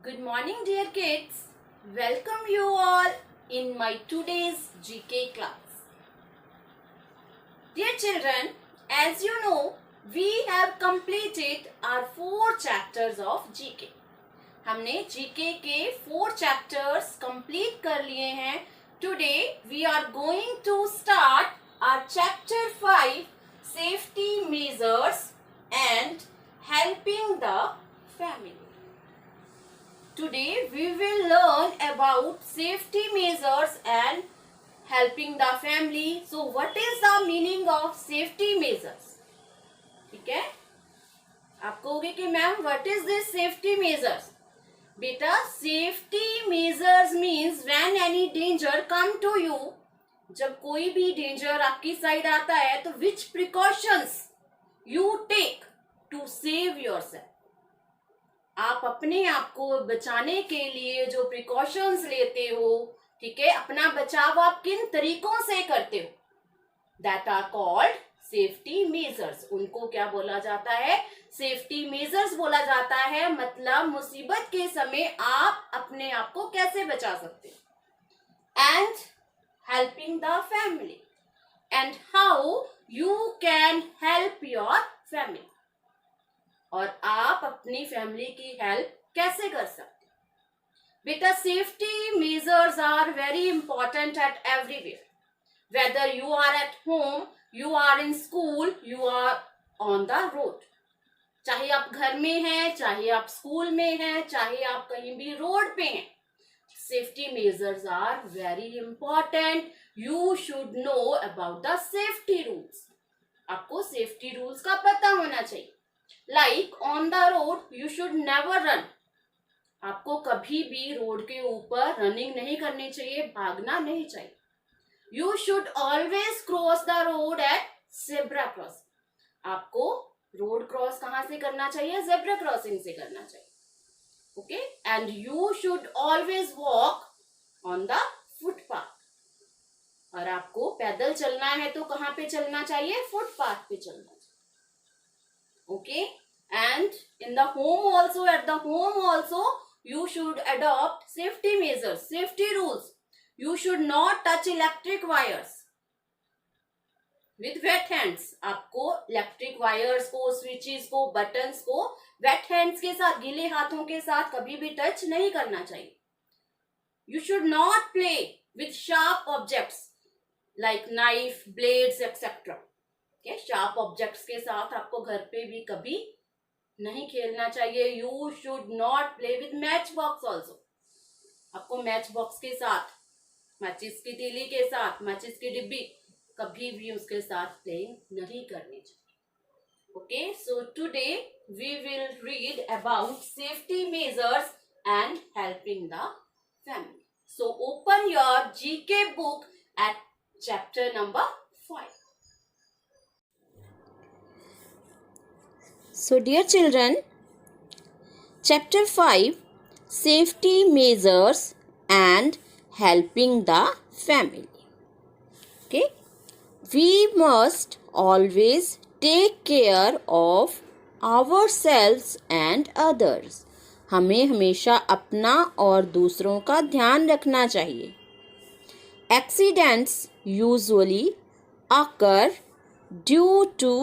Good morning, dear kids. Welcome you all in my today's GK class. Dear children, as you know, we have completed our 4 chapters of GK. हमने GK के 4 chapters complete कर लिए हैं. Today we are going to start our chapter 5, safety measures and helping the family. Today we will learn about safety measures and helping the family. So what is the meaning of safety measures? ठीक है, आप कहोगे कि ma'am what is this safety measures? बेटा safety measures means when any danger come to you. जब कोई भी danger आपकी साइड आता है तो which precautions you take to save yourself. आप अपने आप को बचाने के लिए जो प्रिकॉशंस लेते हो, ठीक है, अपना बचाव आप किन तरीकों से करते हो, that are called safety measures. उनको क्या बोला जाता है? सेफ्टी मेजर्स बोला जाता है. मतलब मुसीबत के समय आप अपने आप को कैसे बचा सकते हो. And helping the family and how you can help your family. और आप अपनी फैमिली की हेल्प कैसे कर सकते हैं. बेटा safety measures are very important at everywhere. Whether you are at home, you are in school, you are on the road. चाहे आप घर में हैं, चाहे आप स्कूल में हैं, चाहे आप कहीं भी रोड पे हैं, safety measures are very important. You should know about the safety rules. आपको सेफ्टी रूल्स का पता होना चाहिए. Like on the road, you should never run. आपको कभी भी रोड के ऊपर रनिंग नहीं करनी चाहिए, भागना नहीं चाहिए. You should always cross the road at zebra crossing. आपको रोड क्रॉस कहाँ से करना चाहिए? zebra crossing से करना चाहिए. Okay? And you should always walk on the footpath. और आपको पैदल चलना है तो कहाँ पे चलना चाहिए? फुटपाथ पे चलना चाहिए. Okay, and in the home also, at the home also you should adopt safety measures, safety rules. You should not touch electric wires with wet hands. आपको इलेक्ट्रिक वायर्स को, स्विचेस को, बटन्स को wait hands के साथ, गीले हाथों के साथ कभी भी टच नहीं करना चाहिए. You should not play with sharp objects like knife, blades, etc. Sharp objects के साथ आपको घर पे भी कभी नहीं खेलना चाहिए. You should not play with match box also. आपको मैच बॉक्स के साथ, मैचिस की तीली के साथ, मैचिस की डिब्बी, कभी भी उसके साथ प्लेइंग नहीं करनी चाहिए. Okay, so today we will read about safety measures and helping the family. So open your GK book at chapter number 5. So dear children, chapter 5, safety measures and helping the family. Okay, we must always take care of ourselves and others. हमें हमेशा अपना और दूसरों का ध्यान रखना चाहिए. Accidents usually occur due to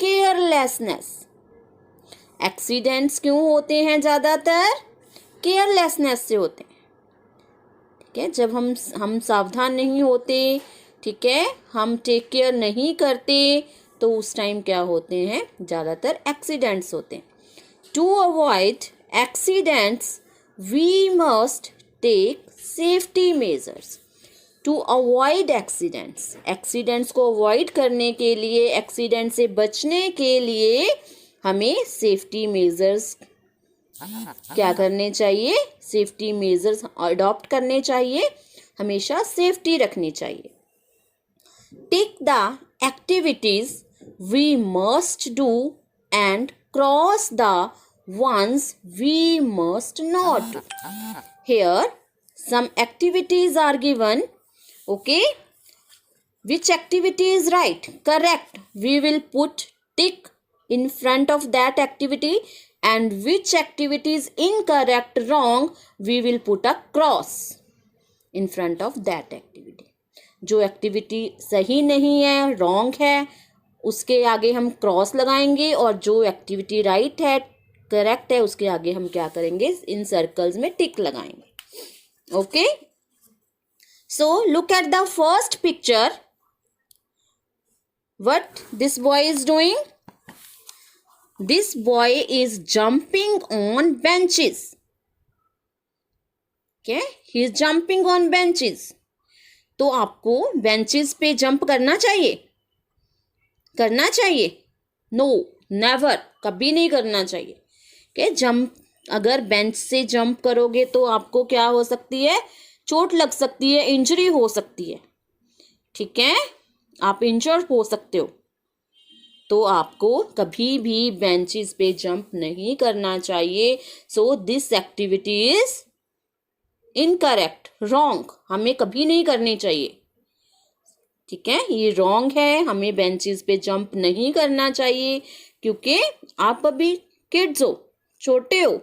carelessness. Accidents क्यों होते हैं? ज़्यादातर केयरलेसनेस से होते हैं. ठीक है, जब हम सावधान नहीं होते, ठीक है, हम टेक केयर नहीं करते, तो उस टाइम क्या होते हैं? ज़्यादातर एक्सीडेंट्स होते हैं. To avoid accidents we must take safety measures. To avoid accidents, accidents को अवॉइड करने के लिए, एक्सीडेंट से बचने के लिए हमें सेफ्टी मेजर्स क्या करने चाहिए? सेफ्टी मेजर्स अडॉप्ट करने चाहिए. हमेशा सेफ्टी रखनी चाहिए. Take the activities we must do and cross the ones we must not do. Here some activities are given. Okay, which activity is right? Correct. We will put tick in front of that activity and which activity is incorrect, wrong, we will put a cross in front of that activity. जो activity सही नहीं है, wrong है, उसके आगे हम cross लगाएंगे, और जो एक्टिविटी राइट है, करेक्ट है, उसके आगे हम क्या करेंगे, इन सर्कल्स में टिक लगाएंगे. Okay, so look at the first picture. What this boy is doing? This boy is jumping on benches. Okay, he is jumping on benches. तो आपको benches पे जंप करना चाहिए? करना चाहिए? No, never, कभी नहीं करना चाहिए. Okay, जंप, अगर बेंच से जंप करोगे तो आपको क्या हो सकती है? चोट लग सकती है, इंजरी हो सकती है. ठीक है, आप इंजर्ड हो सकते हो. तो आपको कभी भी बेंचेस पे जंप नहीं करना चाहिए. So this activity is incorrect, wrong, हमें कभी नहीं करनी चाहिए. ठीक है, ये रॉन्ग है, हमें बेंचेस पे जंप नहीं करना चाहिए, क्योंकि आप अभी किड्स हो, छोटे हो.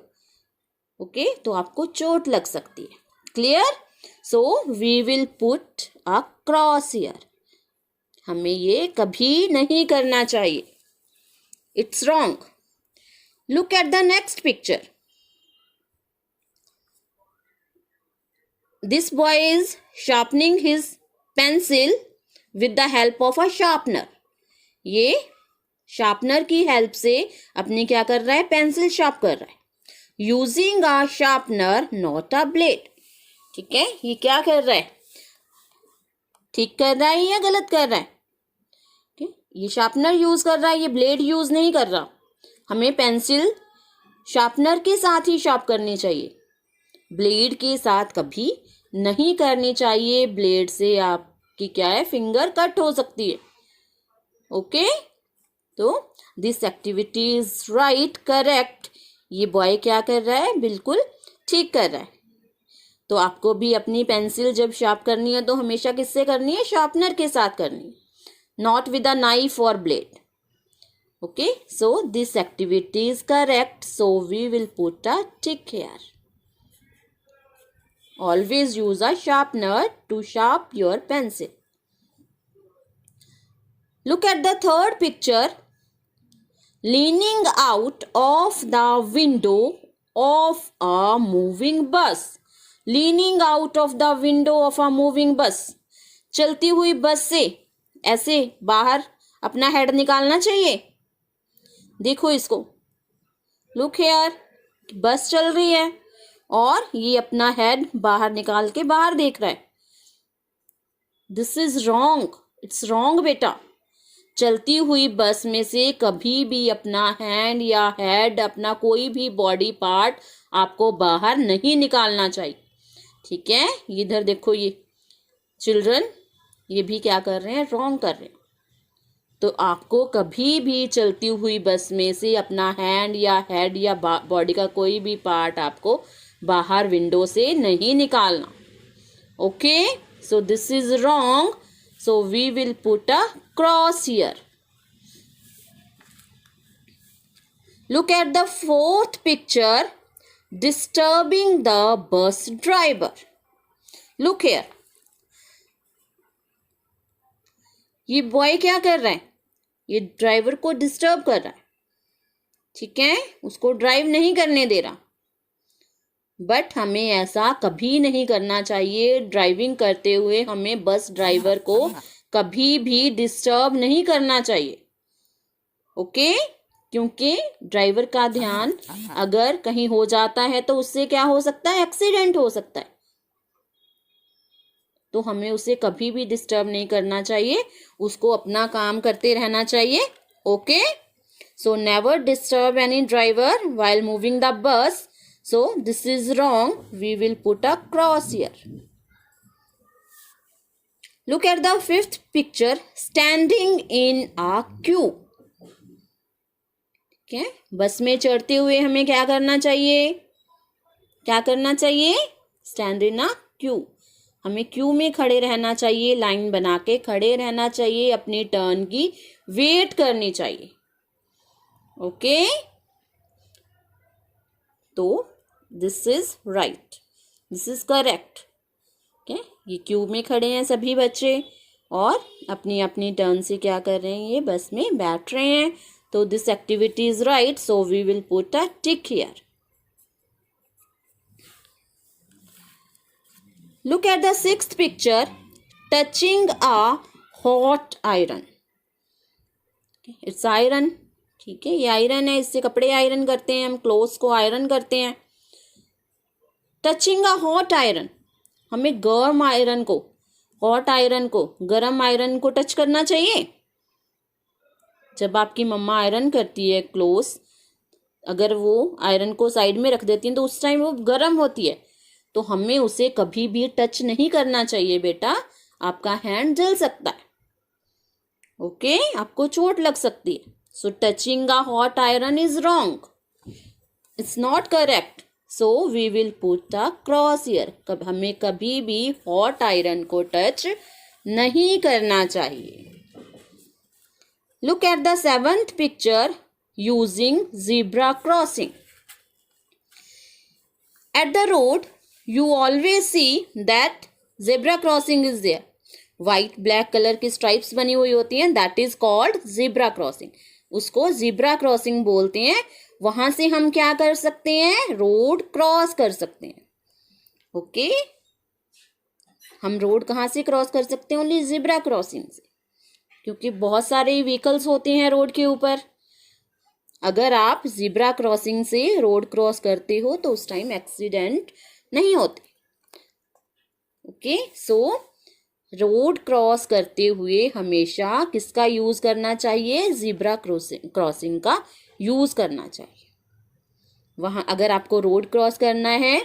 ओके, तो आपको चोट लग सकती है. Clear? So we will put a cross here. हमें ये कभी नहीं करना चाहिए. It's wrong. Look at the next picture. This boy is sharpening his pencil with the help of a sharpener. ये शार्पनर की हेल्प से अपनी क्या कर रहा है? पेंसिल शार्प कर रहा है. Using a sharpener, not a blade. ठीक है, ये क्या कर रहा है? ठीक कर रहा है या गलत कर रहा है? ये शार्पनर यूज कर रहा है, ये ब्लेड यूज नहीं कर रहा. हमें पेंसिल शार्पनर के साथ ही शार्प करनी चाहिए, ब्लेड के साथ कभी नहीं करनी चाहिए. ब्लेड से आपकी क्या है? फिंगर कट हो सकती है. ओके, तो this activity is right, correct. ये बॉय क्या कर रहा है? बिल्कुल ठीक कर रहा है. तो आपको भी अपनी पेंसिल जब शार्प करनी है तो हमेशा किससे करनी है? शार्पनर के साथ करनी है, not with a knife or blade. Okay, so this activity is correct, so we will put a tick here. Always use a sharpener to sharpen your pencil. Look at the third picture. Leaning out of the window of a moving bus. Leaning out of the window of a moving bus. चलती हुई बस से ऐसे बाहर अपना head निकालना चाहिए. देखो इसको, लुक हियर, बस चल रही है और ये अपना हेड बाहर निकाल के बाहर देख रहा है. This is wrong, it's wrong बेटा. चलती हुई बस में से कभी भी अपना हैंड या हेड, अपना कोई भी बॉडी पार्ट आपको बाहर नहीं निकालना चाहिए. ठीक है, इधर देखो, ये चिल्ड्रन ये भी क्या कर रहे हैं? रॉन्ग कर रहे हैं. तो आपको कभी भी चलती हुई बस में से अपना हैंड या हेड या बॉडी का कोई भी पार्ट आपको बाहर विंडो से नहीं निकालना. Okay, so this is wrong, so we will put a cross here. Look at the fourth picture. Disturbing the bus driver. Look here, ये बॉय क्या कर रहा है? ये ड्राइवर को डिस्टर्ब कर रहा है. ठीक है, उसको ड्राइव नहीं करने दे रहा. बट हमें ऐसा कभी नहीं करना चाहिए. ड्राइविंग करते हुए हमें बस ड्राइवर को कभी भी डिस्टर्ब नहीं करना चाहिए. ओके, क्योंकि ड्राइवर का ध्यान अगर कहीं हो जाता है तो उससे क्या हो सकता है? एक्सीडेंट हो सकता है. तो हमें उसे कभी भी डिस्टर्ब नहीं करना चाहिए, उसको अपना काम करते रहना चाहिए. Okay, so never disturb any driver while moving the bus. So this is wrong, we will put a cross here. Look at the fifth picture. Standing in a queue. ठीक है, बस में चढ़ते हुए हमें क्या करना चाहिए? क्या करना चाहिए? Stand in a Q. हमें क्यू में खड़े रहना चाहिए, लाइन बना के खड़े रहना चाहिए, अपनी टर्न की वेट करनी चाहिए. ओके, तो this is right, this is correct. Okay, ये क्यूब में खड़े हैं सभी बच्चे और अपनी अपनी टर्न से क्या कर रहे हैं, ये बस में बैठ रहे हैं। तो this activity is right, so we will put a tick here. Look at the sixth picture, touching a hot iron. It's iron, ठीक है, ये आयरन है, इससे कपड़े आयरन करते हैं हम, क्लोथ्स को आयरन करते हैं। टचिंग अ हॉट आयरन, हमें गर्म आयरन को, हॉट आयरन को, गर्म आयरन को टच करना चाहिए। जब आपकी मम्मा आयरन करती है क्लोथ्स, अगर वो आयरन को साइड में रख देती हैं तो उस टाइम वो गर्म होती है, तो हमें उसे कभी भी टच नहीं करना चाहिए बेटा, आपका हैंड जल सकता है। ओके, आपको चोट लग सकती है। So touching a hot iron is wrong, it's not correct, so we will put a cross here. हमें कभी भी हॉट आयरन को टच नहीं करना चाहिए। Look at the seventh picture, using zebra crossing. At the road, you always see that zebra crossing is there. White black colour की stripes बनी हुई होती हैं, that is called zebra crossing. उसको zebra crossing बोलते हैं। वहां से हम क्या कर सकते हैं, रोड क्रॉस कर सकते हैं। ओके, हम रोड कहाँ से क्रॉस कर सकते हैं, ओनली zebra crossing से, क्योंकि बहुत सारे व्हीकल्स होते हैं रोड के ऊपर। अगर आप ज़ेब्रा क्रॉसिंग से रोड क्रॉस करते हो तो उस टाइम एक्सीडेंट नहीं होते। ओके, सो रोड क्रॉस करते हुए हमेशा किसका यूज करना चाहिए, ज़ेब्रा क्रॉसिंग का यूज करना चाहिए। वहां अगर आपको रोड क्रॉस करना है,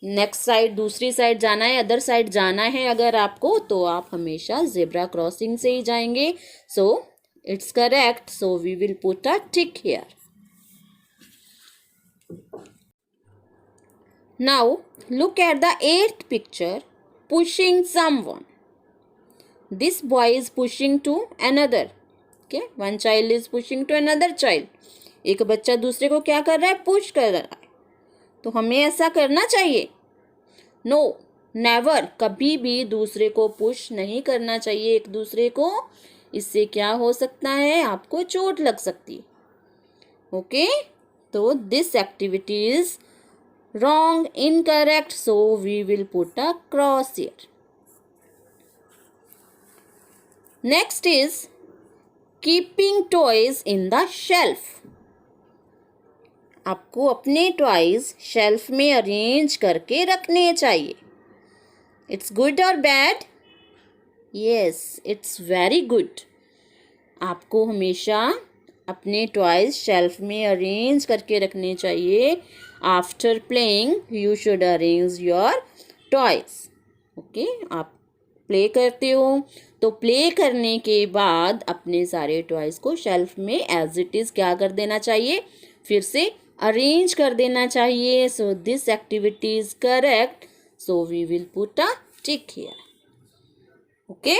नेक्स्ट साइड, दूसरी साइड जाना है, अदर साइड जाना है अगर आपको, तो आप हमेशा ज़ेब्रा क्रॉसिंग से ही जाएंगे। So it's correct, so we will put a tick here. Now look at the eighth picture, pushing someone. This boy is pushing to another. Okay, one child is pushing to another child. एक बच्चा दूसरे को क्या कर रहा है, push कर रहा है। तो हमें ऐसा करना चाहिए? नो, नेवर, कभी भी दूसरे को पुश नहीं करना चाहिए एक दूसरे को। इससे क्या हो सकता है, आपको चोट लग सकती है। ओके, तो this activity is wrong, incorrect, so we will put a cross here. Next is keeping toys in the shelf. आपको अपने टॉयज शेल्फ में अरेंज करके रखने चाहिए। इट्स गुड और bad? Yes, it's very good. आपको हमेशा अपने टॉयज शेल्फ में अरेंज करके रखने चाहिए। After playing you should arrange your toys. Okay, आप प्ले करते हो तो प्ले करने के बाद अपने सारे टॉयज को शेल्फ में एज इट इज क्या कर देना चाहिए, फिर से अरेंज कर देना चाहिए। So this activity is correct, so we will put a tick here. Okay.